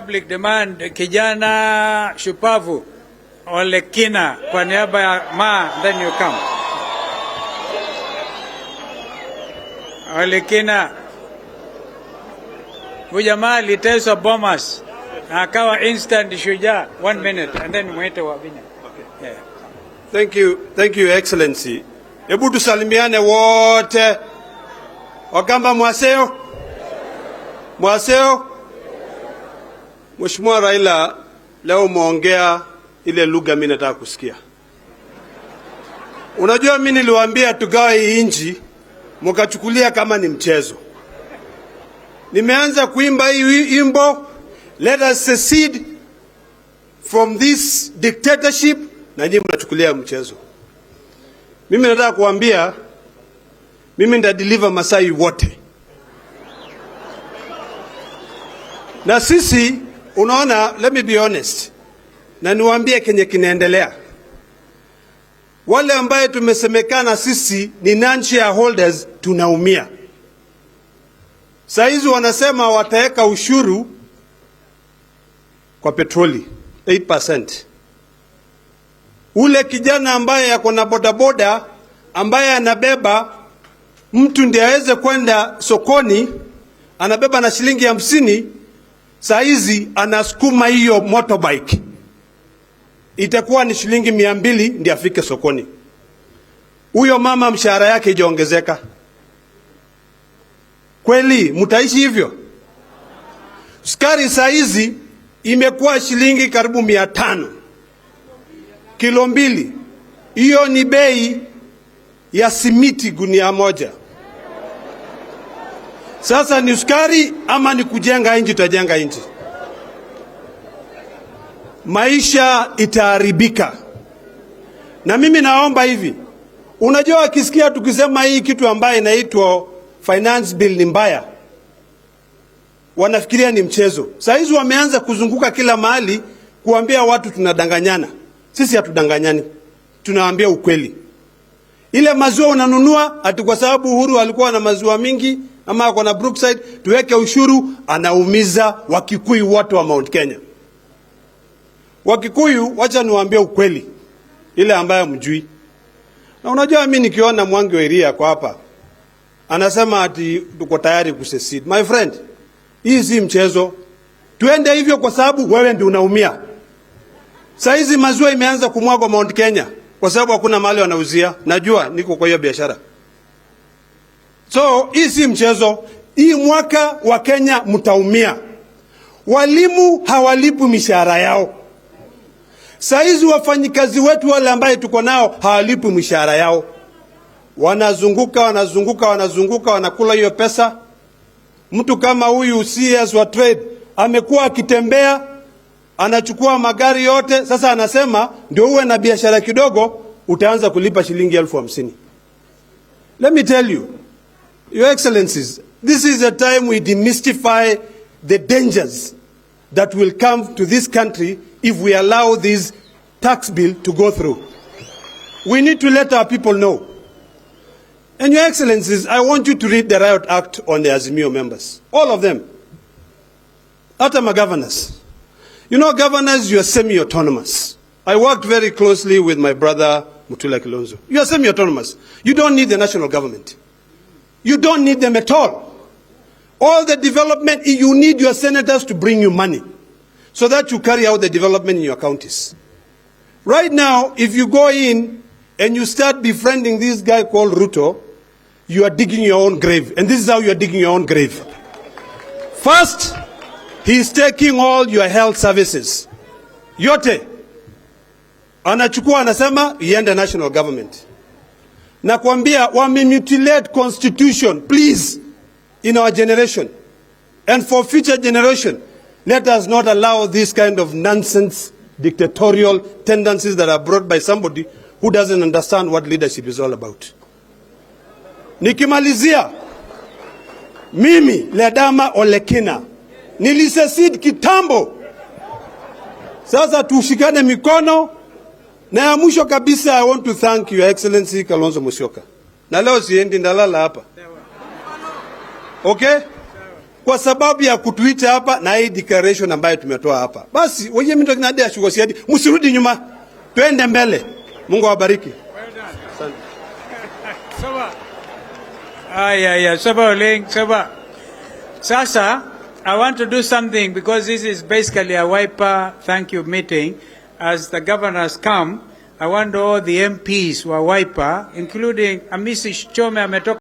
public demand kijana shupavu Olekina kwa niaba ya then you come. Olekina huyu jamaa aliteswa Bomas na akawa instant shujaa. 1 minute and then mwete wa Vinya. Okay. Yeah. Thank you Excellency. Hebu tusalimiane wote. Wakamba mwaseo. Mheshimiwa Raila, leo umeongea ile lugha mimi nataka kusikia. Unajua mimi niliwaambia tugawe hii nchi, mkachukulia kama ni mchezo. Nimeanza kuimba hii wimbo, let us secede from this dictatorship, na nyinyi mnachukulia mchezo. Mimi nataka kuambia, mimi nitadeliver Masai wote. Na sisi, unaona, let me be honest, na niwaambie kenye kinaendelea. Wale ambaye tumesemekana sisi ni non-shareholders tunaumia. Saizi wanasema wataweka ushuru kwa petroli 8%. Ule kijana ambaye yako na bodaboda ambaye anabeba mtu ndiye aweze kwenda sokoni, anabeba na shilingi 50, saizi anasukuma hiyo motorbike, itakuwa ni shilingi 200 ndiye afike sokoni. Huyo mama mshahara yake ijaongezeka. Kweli mtaishi hivyo? Sukari saizi imekuwa shilingi karibu 500 kilo 2. Hiyo ni bei ya simiti gunia moja. Sasa ni sukari ama ni kujenga nchi? Tutajenga nchi. Maisha itaharibika. Na mimi naomba hivi, unajua akisikia tukisema hii kitu ambaye inaitwa finance bill ni mbaya, wanafikiria ni mchezo. Saizi wameanza kuzunguka kila mahali kuambia watu tunadanganyana. Sisi hatudanganyani, tunawaambia ukweli. Ile maziwa unanunua ati kwa sababu Uhuru alikuwa na maziwa mingi ama ako na Brookside tuweke ushuru, anaumiza Wakikuyu wote wa Mount Kenya. Wakikuyu, wacha niwaambie ukweli ile ambayo mjui. Na unajua mimi nikiona Mwangi wa Iria kwa hapa anasema ati tuko tayari kusecede. My friend, hii si mchezo. Tuende hivyo kwa sababu wewe ndio unaumia. Saizi maziwa imeanza kumwagwa Mount Kenya kwa sababu hakuna mahali wanauzia. Najua niko kwa hiyo biashara. So hii si mchezo. Hii mwaka wa Kenya mtaumia. Walimu hawalipi mishahara yao. Saizi wafanyikazi wetu wale ambaye tuko nao hawalipi mishahara yao. Wanazunguka wanakula hiyo pesa. Mtu kama huyu CS wa trade amekuwa akitembea, anachukua magari yote, sasa anasema ndio uwe na biashara kidogo utaanza kulipa shilingi 50,000. Let me tell you, Your Excellencies, this is a time we demystify the dangers that will come to this country if we allow this tax bill to go through. We need to let our people know. And Your Excellencies, I want you to read the Riot Act on the Azimio members. All of them. Atama governors. You know, governors, you are semi-autonomous. I worked very closely with my brother, Mutula Kalonzo. You are semi-autonomous. You don't need the national government. You don't need them at all. All the development, you need your senators to bring you money so that you carry out the development in your counties. Right now, if you go in and you start befriending this guy called Ruto, you are digging your own grave. And this is how you are digging your own grave. First, he is taking all your health services. Yote. Anachukua anasema iende national government. Na kuambia wame-mutilate constitution, please, in our generation. And for future generation, let us not allow this kind of nonsense, dictatorial tendencies that are brought by somebody who doesn't understand what leadership is all about. Nikimalizia, mimi, Ledama Olekina, nilisecede kitambo. Sasa tushikane mikono. Na ya mwisho kabisa, I want to thank Your Excellency Kalonzo Musyoka. Na leo siendi ndalala hapa. Okay? kwa sababu ya kutuita hapa na hii declaration ambayo tumetoa hapa. Basi wewe mtu kinadi ashugosiadi, msirudi nyuma, twende mbele. Mungu awabariki. Sawa. Sawa Oleng, sawa. Sasa I want to do something because this is basically a Wiper thank you meeting. As the governors come, I want all the MPs who are Wiper, including Amisi Chome ametoka